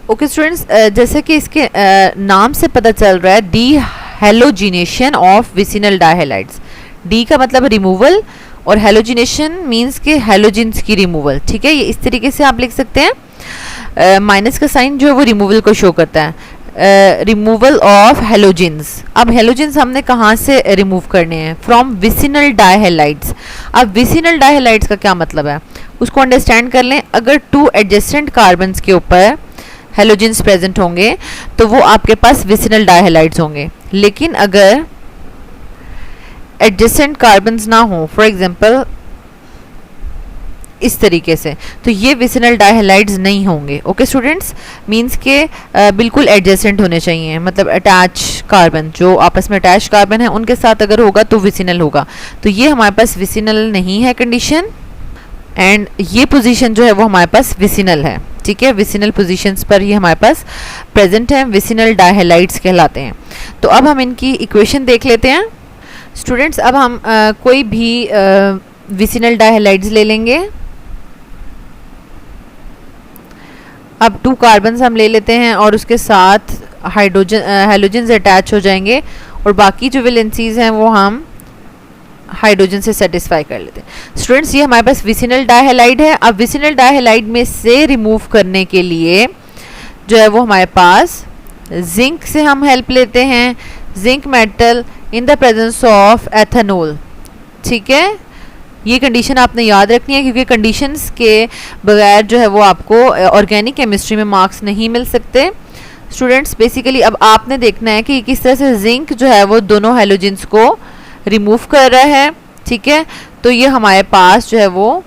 Okay students, जैसे कि इसके नाम से पता चल रहा है, dehalogenation of vicinal dihalides. De का मतलब रिमूवल और हेलोजिनेशन मींस के हेलोजिन्स की रिमूवल। ठीक है, ये इस तरीके से आप लिख सकते हैं। माइनस का साइन जो है वो रिमूवल को शो करता है, रिमूवल ऑफ हेलोजिन्स। अब हेलोजिन्स हमने कहाँ से रिमूव करने हैं? From vicinal dihalides. अब विसिनल डायहेलाइड्स का क्या मतलब है उसको अंडरस्टैंड कर लें। अगर टू एडजेसेंट कार्बन्स के ऊपर हेलोजिन्स प्रेजेंट होंगे तो वो आपके पास विसिनल डायहेलाइड्स होंगे। लेकिन अगर एडजेसेंट कार्बन्स ना हो, फॉर एग्जांपल इस तरीके से, तो ये विसिनल डायहेलाइड्स नहीं होंगे। ओके स्टूडेंट्स, मींस के बिल्कुल एडजेसेंट होने चाहिए, मतलब अटैच कार्बन, जो आपस में अटैच कार्बन है उनके साथ अगर होगा तो विसिनल होगा। तो ये हमारे पास विसिनल नहीं है कंडीशन, एंड ये पोजीशन जो है वो हमारे पास विसिनल है। ठीक है, विसिनल पोजीशंस पर ये हमारे पास प्रेजेंट है, विसिनल डायहेलाइड्स कहलाते हैं। तो अब हम इनकी इक्वेशन देख लेते हैं स्टूडेंट्स। अब हम कोई भी विसिनल डायहेलाइड्स ले लेंगे। अब 2 कार्बन्स हम ले लेते हैं और उसके साथ हेलोजन्स अटैच हो जाएंगे, और बाकी जो वैलेंसीज हैं वो हम हाइड्रोजन से सेटिस्फाई कर लेते हैं। स्टूडेंट्स, ये हमारे पास विसिनल डायहेलाइड है। अब विसिनल डायहेलाइड में से रिमूव करने के लिए जो है वो हमारे पास जिंक से हम हेल्प लेते हैं, zinc metal in the presence of ethanol. ठीक है, ये कंडीशन आपने याद रखनी है, क्योंकि कंडीशंस के बगैर जो है वो आपको ऑर्गेनिक केमिस्ट्री में मार्क्स नहीं मिल सकते। स्टूडेंट्स, बेसिकली अब आपने देखना है कि किस तरह से जिंक जो है वो दोनों हेलोजेंस को रिमूव कर रहा है। ठीक है, तो ये हमारे पास जो है वो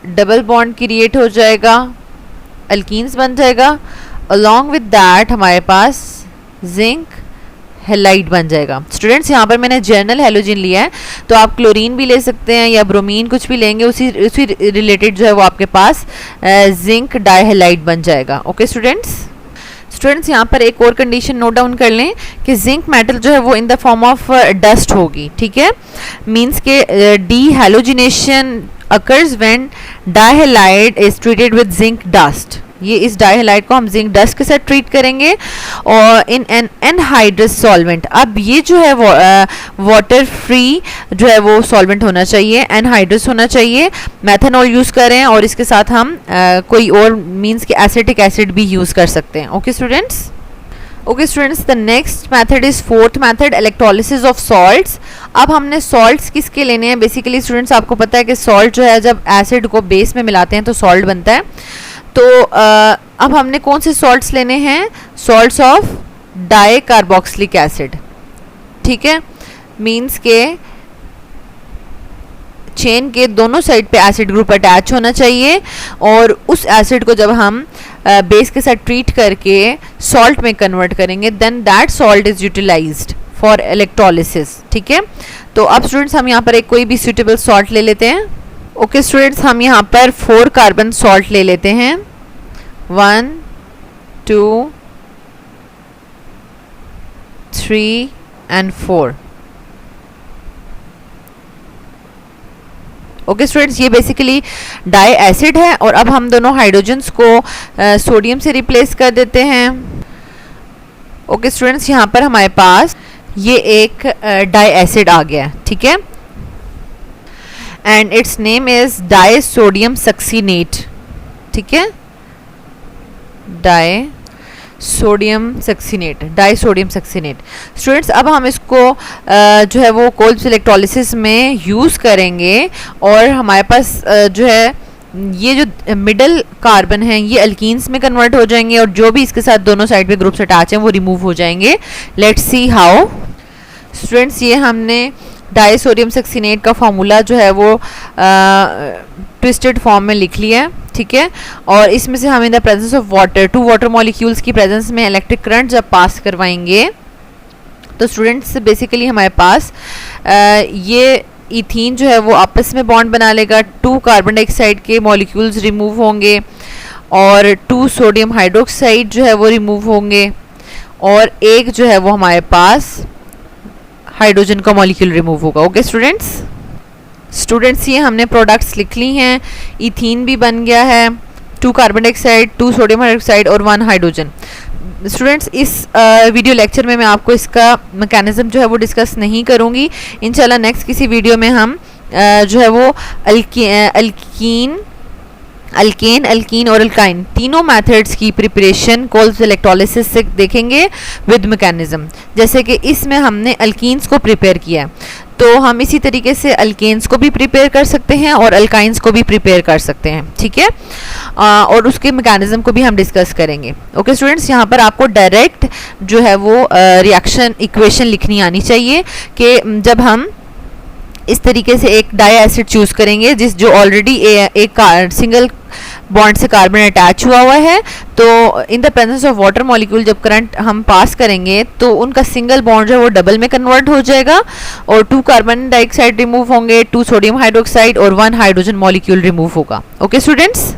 डबल बॉन्ड क्रिएट हो जाएगा, अल्कीन्स बन जाएगा। अलॉन्ग विद दैट हमारे पास जिंक हेलाइड बन जाएगा। स्टूडेंट्स, यहाँ पर मैंने जर्नल हेलोजन लिया है, तो आप क्लोरीन भी ले सकते हैं या ब्रोमीन, कुछ भी लेंगे, उसी रिलेटेड जो है वो आपके पास जिंक डायहेलाइड बन जाएगा। ओके स्टूडेंट्स, यहाँ पर एक और कंडीशन नोट डाउन कर लें कि जिंक मेटल जो है वो in the form of dust होगी। ठीक है, मींस के dehalogenation occurs when dihalide is treated with zinc dust. ये इस डायहेलाइड को हम जिंक डस्ट के साथ ट्रीट करेंगे और इन एन एनहाइड्रस सॉल्वेंट। अब ये जो है वो वाटर फ्री जो है वो सॉल्वेंट होना चाहिए, एनहाइड्रस होना चाहिए। मेथनॉल यूज़ करें और इसके साथ हम कोई और मींस के एसिटिक एसिड भी यूज़ कर सकते हैं। Okay students, the next method is fourth method, electrolysis of salts. अब हमने सॉल्ट्स किसके लेने हैं? बेसिकली स्टूडेंट्स, आपको पता है कि सॉल्ट जो है जब एसिड को बेस में मिलाते हैं तो सॉल्ट बनता है। तो अब हमने कौन से सॉल्ट्स लेने हैं? Salts of di carboxylic acid. ठीक है, मींस के चेन के दोनों साइड पे एसिड ग्रुप अटैच होना चाहिए, और उस एसिड को जब हम बेस के साथ ट्रीट करके सॉल्ट में कन्वर्ट करेंगे, then that salt is utilised for electrolysis. ठीक है, तो अब स्टूडेंट्स हम यहाँ पर एक कोई भी सूटेबल सॉल्ट ले लेते हैं। ओके स्टूडेंट्स, हम यहाँ पर 4 कार्बन सॉल्ट ले लेते हैं, 1 2 3 and 4। ओके स्टूडेंट्स, ये बेसिकली डाई एसिड है, और अब हम दोनों हाइड्रोजन्स को सोडियम से रिप्लेस कर देते हैं। ओके स्टूडेंट्स, यहाँ पर हमारे पास ये एक डाई एसिड आ गया। ठीक है, and it's name is die sodium succinate. ठीक है, डाई सोडियम सक्सीनेट। स्टूडेंट्स, अब हम इसको जो है वो कोल्ड इलेक्ट्रोलिसिस में यूज़ करेंगे, और हमारे पास जो है ये जो मिडल कार्बन है ये अल्कीन्स में कन्वर्ट हो जाएंगे, और जो भी इसके साथ दोनों साइड पे ग्रुप्स अटैच हैं वो रिमूव हो जाएंगे। Let's see how. स्टूडेंट्स, ये हमने डाई सोडियम सक्सीनेट का फॉर्मूला जो है वो ट्विस्टेड फॉर्म में लिख लिया है। ठीक है, और इसमें से हम इन the presence of water, 2 water molecules की प्रेजेंस में इलेक्ट्रिक करंट जब पास करवाएंगे तो स्टूडेंट्स बेसिकली हमारे पास ये इथीन जो है वो आपस में बॉन्ड बना लेगा, 2 कार्बन डाइऑक्साइड के मॉलिक्यूल्स रिमूव होंगे, और 2 सोडियम हाइड्रोक्साइड जो है वो रिमूव होंगे, और एक जो है वो हमारे पास हाइड्रोजन का मॉलिक्यूल रिमूव होगा। ओके स्टूडेंट्स, ये हमने प्रोडक्ट्स लिख ली हैं। इथीन भी बन गया है, 2 कार्बन डाइऑक्साइड, 2 सोडियम हाइड्रोक्साइड और 1 हाइड्रोजन। स्टूडेंट्स इस वीडियो लेक्चर में मैं आपको इसका मैकेनिज्म जो है वो डिस्कस नहीं करूँगी। इंशाल्लाह नेक्स्ट किसी वीडियो में हम जो है वो अल्केन, अल्कीन और अल्काइन तीनों मेथड्स की प्रिपरेशन कोल्स इलेक्ट्रोलिसिस से देखेंगे विद मैकेनिज्म। जैसे कि इसमें हमने अल्कीन्स को प्रिपेयर किया है, तो हम इसी तरीके से अल्केन्स को भी प्रिपेयर कर सकते हैं और अल्काइंस को भी प्रिपेयर कर सकते हैं, ठीक है। और उसके मैकेनिज्म को भी हम डिस्कस करेंगे। ओके स्टूडेंट्स, यहाँ पर आपको डायरेक्ट जो है वो रिएक्शन इक्वेशन लिखनी आनी चाहिए कि जब हम इस तरीके से एक डाई एसिड चूज करेंगे जो ऑलरेडी एक सिंगल बॉन्ड से कार्बन अटैच हुआ है, तो इन the presence of water molecule जब करंट हम पास करेंगे तो उनका सिंगल बॉन्ड जो है वो डबल में कन्वर्ट हो जाएगा और 2 कार्बन डाइऑक्साइड रिमूव होंगे, 2 सोडियम हाइड्रोक्साइड और 1 हाइड्रोजन मॉलिक्यूल रिमूव होगा। Okay students,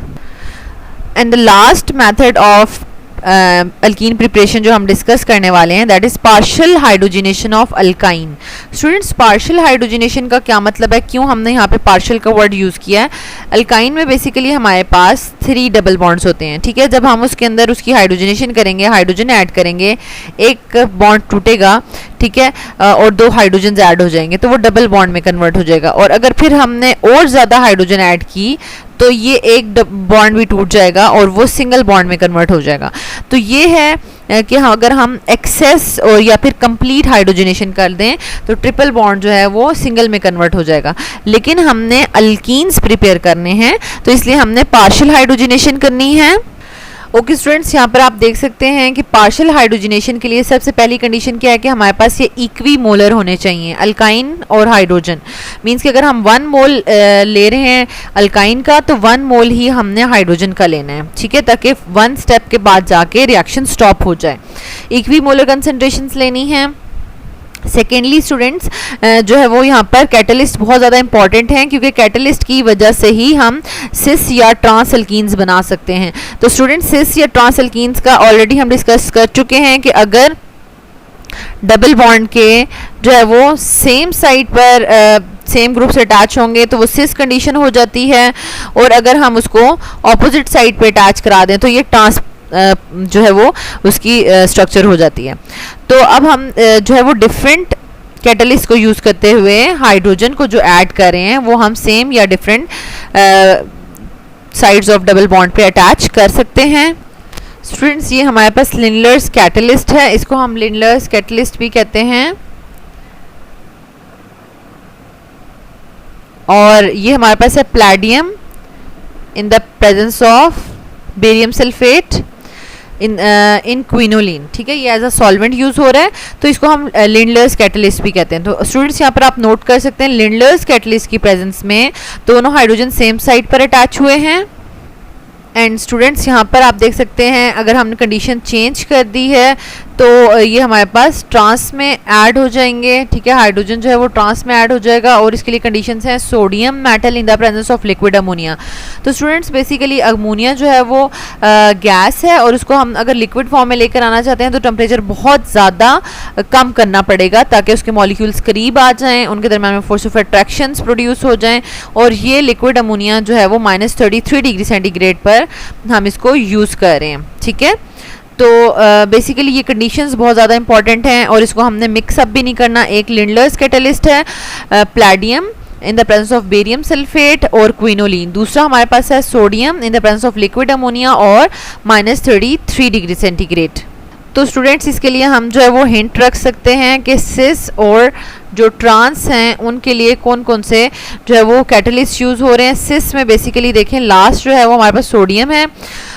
and the last method of alkyne preparation जो हम डिस्कस करने वाले हैं that is partial hydrogenation of alkyne. Students, partial hydrogenation का क्या मतलब है, क्यों हमने यहाँ पे पार्शियल का वर्ड यूज़ किया है? अल्काइन में बेसिकली हमारे पास 3 डबल बॉन्ड्स होते हैं, ठीक है। जब हम उसके अंदर उसकी हाइड्रोजिनेशन करेंगे, हाइड्रोजन ऐड करेंगे, एक बॉन्ड टूटेगा, ठीक है, और 2 हाइड्रोजन ऐड हो जाएंगे तो वो डबल बॉन्ड में कन्वर्ट हो जाएगा। और अगर फिर हमने और ज़्यादा हाइड्रोजन ऐड की तो ये एक बॉन्ड भी टूट जाएगा और वो सिंगल बॉन्ड में कन्वर्ट हो जाएगा। तो ये है कि अगर हम एक्सेस और या फिर कंप्लीट हाइड्रोजनेशन कर दें तो ट्रिपल बॉन्ड जो है वो सिंगल में कन्वर्ट हो जाएगा। लेकिन हमने अल्कीन्स प्रिपेयर करने हैं तो इसलिए हमने पार्शियल हाइड्रोजनेशन करनी है। ओके स्टूडेंट्स, यहाँ पर आप देख सकते हैं कि पार्शियल हाइड्रोजनेशन के लिए सबसे पहली कंडीशन क्या है कि हमारे पास ये इक्वी मोलर होने चाहिए अल्काइन और हाइड्रोजन। मींस कि अगर हम 1 मोल ले रहे हैं अल्काइन का तो 1 मोल ही हमने हाइड्रोजन का लेना है, ठीक है, ताकि 1 स्टेप के बाद जाके रिएक्शन स्टॉप हो जाए। इक्वी मोलर कंसंट्रेशंस लेनी है। सेकेंडली स्टूडेंट्स जो है वो यहाँ पर कैटलिस्ट बहुत ज़्यादा इंपॉर्टेंट हैं क्योंकि कैटलिस्ट की वजह से ही हम सिस या ट्रांस अल्कीन्स बना सकते हैं। तो स्टूडेंट्स, सिस या ट्रांस अल्कीन्स का ऑलरेडी हम डिस्कस कर चुके हैं कि अगर डबल बॉन्ड के जो है वो सेम साइड पर सेम ग्रुप से अटैच होंगे तो वो सिस कंडीशन हो जाती है, और अगर हम उसको ऑपोजिट साइड पे अटैच करा दें तो ये ट्रांस जो है वो उसकी स्ट्रक्चर हो जाती है। तो अब हम जो है वो डिफरेंट कैटलिस्ट को यूज़ करते हुए हाइड्रोजन को जो ऐड कर रहे हैं वो हम सेम या different sides of double bond पे अटैच कर सकते हैं। स्टूडेंट्स, ये हमारे पास लिंडलर्स कैटलिस्ट है, इसको हम लिंडलर्स कैटलिस्ट भी कहते हैं। और ये हमारे पास है palladium in the presence of barium sulphate in quinoline, ठीक है, ये एज अ सॉल्वेंट यूज हो रहा है तो इसको हम लिंडलर्स कैटलिस्ट भी कहते हैं। तो स्टूडेंट्स, यहाँ पर आप नोट कर सकते हैं लिंडलर्स कैटलिस्ट की प्रेजेंस में दोनों हाइड्रोजन सेम साइड पर अटैच हुए हैं। एंड स्टूडेंट्स, यहाँ पर आप देख सकते हैं अगर हमने कंडीशन चेंज कर दी है तो ये हमारे पास ट्रांस में ऐड हो जाएंगे, ठीक है, हाइड्रोजन जो है वो ट्रांस में ऐड हो जाएगा और इसके लिए कंडीशंस हैं sodium metal in the presence of liquid ammonia. तो स्टूडेंट्स, बेसिकली अमोनिया जो है वो गैस है और उसको हम अगर लिक्विड फॉर्म में लेकर आना चाहते हैं तो टेम्परेचर बहुत ज़्यादा कम करना पड़ेगा ताकि उसके मॉलिक्यूल्स करीब आ जाएँ, उनके दरम्यान में फोर्स ऑफ अट्रैक्शंस प्रोड्यूस हो जाएँ और ये लिक्विड अमोनिया जो है वो -33 डिग्री सेंटीग्रेड पर हम इसको यूज़ कर रहे हैं, ठीक है। तो बेसिकली ये कंडीशंस बहुत ज़्यादा इंपॉर्टेंट हैं और इसको हमने मिक्सअप भी नहीं करना। एक लिंडलर्स कैटलिस्ट है palladium in the presence of barium sulphate और क्विनोलिन, दूसरा हमारे पास है sodium in the presence of liquid ammonia और -33 डिग्री सेंटीग्रेड। तो स्टूडेंट्स, इसके लिए हम जो है वो हिंट रख सकते हैं कि सिस और जो ट्रांस हैं उनके लिए कौन कौन से जो है वो कैटलिस्ट यूज़ हो रहे हैं। सिस में बेसिकली देखें लास्ट जो है वो हमारे पास सोडियम है,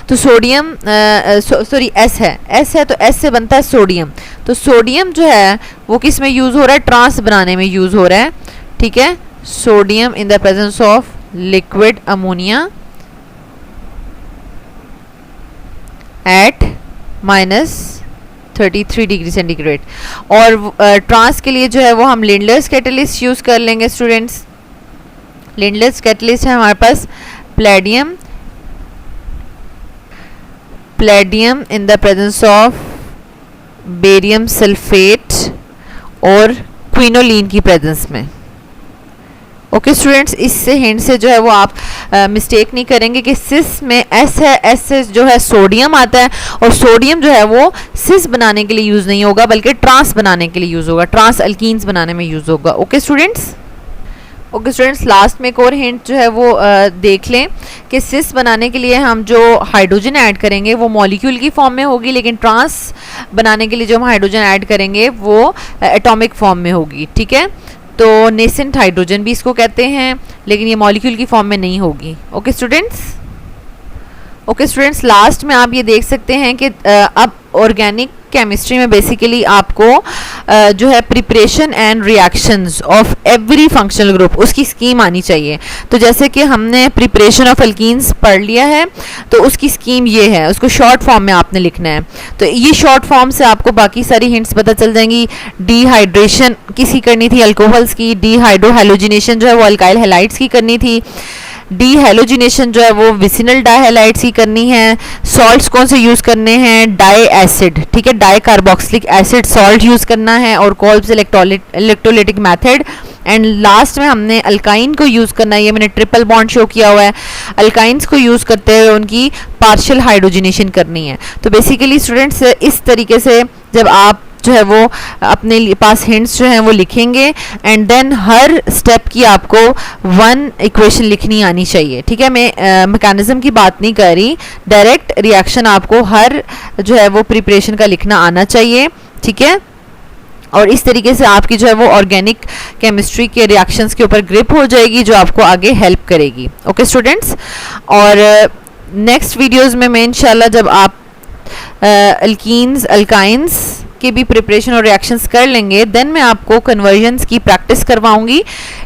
तो सोडियम सॉरी एस है तो एस से बनता है सोडियम। तो सोडियम जो है वो किस में यूज़ हो रहा है, ट्रांस बनाने में यूज़ हो रहा है, ठीक है, sodium in the presence of liquid ammonia at -33 degree centigrade. और ट्रांस के लिए जो है वो हम लिंडलर्स कैटलिस्ट यूज़ कर लेंगे। स्टूडेंट्स, लिंडलर्स कैटलिस्ट है हमारे पास palladium in the presence of barium sulphate और क्विनोलिन की प्रेजेंस में। ओके स्टूडेंट्स, इससे हिंट से जो है वो आप मिस्टेक नहीं करेंगे कि सिस में एस है, एस से जो है सोडियम आता है, और सोडियम जो है वो सिस बनाने के लिए यूज़ नहीं होगा बल्कि ट्रांस बनाने के लिए यूज़ होगा, ट्रांस अल्कीन्स बनाने में यूज़ होगा। Okay students, okay students, last में एक और हिंट जो है वो देख लें कि सिस बनाने के लिए हम जो हाइड्रोजन ऐड करेंगे वो मॉलिक्यूल की फॉर्म में होगी, लेकिन ट्रांस बनाने के लिए जो हम हाइड्रोजन ऐड करेंगे वो एटॉमिक फॉर्म में होगी। ठीक है, तो नेसेंट हाइड्रोजन भी इसको कहते हैं, लेकिन ये मॉलिक्यूल की फॉर्म में नहीं होगी। ओके स्टूडेंट्स, लास्ट में आप ये देख सकते हैं कि अब ऑर्गेनिक केमिस्ट्री में बेसिकली आपको जो है preparation and reactions of every functional group उसकी स्कीम आनी चाहिए। तो जैसे कि हमने प्रिपरेशन ऑफ अल्कीन्स पढ़ लिया है, तो उसकी स्कीम ये है, उसको शॉर्ट फॉर्म में आपने लिखना है। तो ये शॉर्ट फॉर्म से आपको बाकी सारी हिंट्स पता चल जाएंगी। डिहाइड्रेशन किसकी करनी थी? अल्कोहल्स की। डिहाइड्रोहेलोजिनेशन जो है वो अल्काइल हैलाइड्स की करनी थी। डीहेलोजिनेशन जो है वो विसिनल डाइहैलाइड्स की करनी है। सॉल्ट्स कौन से यूज़ करने हैं? डाई एसिड, ठीक है, di carboxylic acid salt use करना है, और Kolbe's electrolytic method. And last में हमने अल्काइन को यूज़ करना है, ये मैंने ट्रिपल बॉन्ड शो किया हुआ है। अल्काइंस को यूज़ करते हुए उनकी पार्शियल हाइड्रोजिनेशन करनी है। तो बेसिकली स्टूडेंट्स इस तरीके से जब आप जो है वो अपने पास हिंट्स जो हैं वो लिखेंगे, एंड देन हर स्टेप की आपको वन इक्वेशन लिखनी आनी चाहिए। ठीक है, मैं मैकेनिज्म की बात नहीं कर रही, डायरेक्ट रिएक्शन आपको हर जो है वो प्रिपरेशन का लिखना आना चाहिए। ठीक है, और इस तरीके से आपकी जो है वो ऑर्गेनिक केमिस्ट्री के रिएक्शंस के ऊपर ग्रिप हो जाएगी, जो आपको आगे हेल्प करेगी। ओके स्टूडेंट्स, और नेक्स्ट वीडियोज़ में मैं इंशाल्लाह जब आप अल्कीन्स अल्काइंस के भी प्रिपरेशन और रिएक्शंस कर लेंगे, देन मैं आपको कन्वर्जन्स की प्रैक्टिस करवाऊंगी,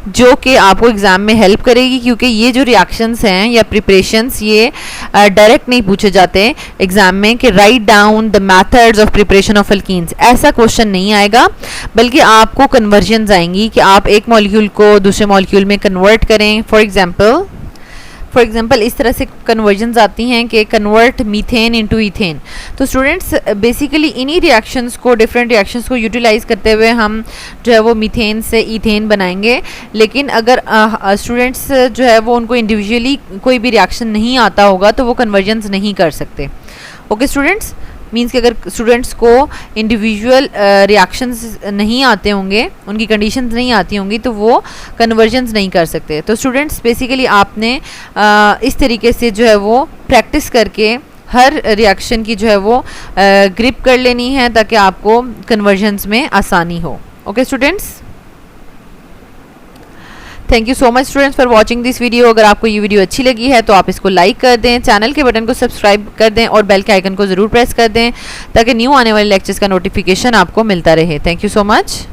जो कि आपको एग्जाम में हेल्प करेगी, क्योंकि ये जो रिएक्शंस हैं या प्रिपरेशंस ये डायरेक्ट नहीं पूछे जाते एग्जाम में कि write down the methods of preparation of alkenes, ऐसा क्वेश्चन नहीं आएगा, बल्कि आपको कन्वर्जन्स आएंगी कि आप एक मॉलिक्यूल को दूसरे मॉलिक्यूल में कन्वर्ट करें। फॉर एग्जाम्पल इस तरह से कन्वर्जन्स आती हैं कि कन्वर्ट मीथेन इनटू ईथेन। तो स्टूडेंट्स बेसिकली इन्हीं रिएक्शंस को, डिफरेंट रिएक्शंस को यूटिलाइज करते हुए हम जो है वो मीथेन से ईथेन बनाएंगे। लेकिन अगर स्टूडेंट्स जो है वो उनको इंडिविजुअली कोई भी रिएक्शन नहीं आता होगा तो वो कन्वर्जन्स नहीं कर सकते। ओके स्टूडेंट्स, मीन्स कि अगर स्टूडेंट्स को इंडिविजुअल रिएक्शंस नहीं आते होंगे, उनकी कंडीशंस नहीं आती होंगी, तो वो कन्वर्जन्स नहीं कर सकते। तो स्टूडेंट्स बेसिकली आपने इस तरीके से जो है वो प्रैक्टिस करके हर रिएक्शन की जो है वो ग्रिप कर लेनी है, ताकि आपको कन्वर्जन्स में आसानी हो। Okay students, thank you so much students for watching this video. अगर आपको ये वीडियो अच्छी लगी है तो आप इसको लाइक कर दें, चैनल के बटन को सब्सक्राइब कर दें और बेल के आइकन को ज़रूर प्रेस कर दें, ताकि न्यू आने वाले लेक्चर्स का नोटिफिकेशन आपको मिलता रहे। Thank you so much.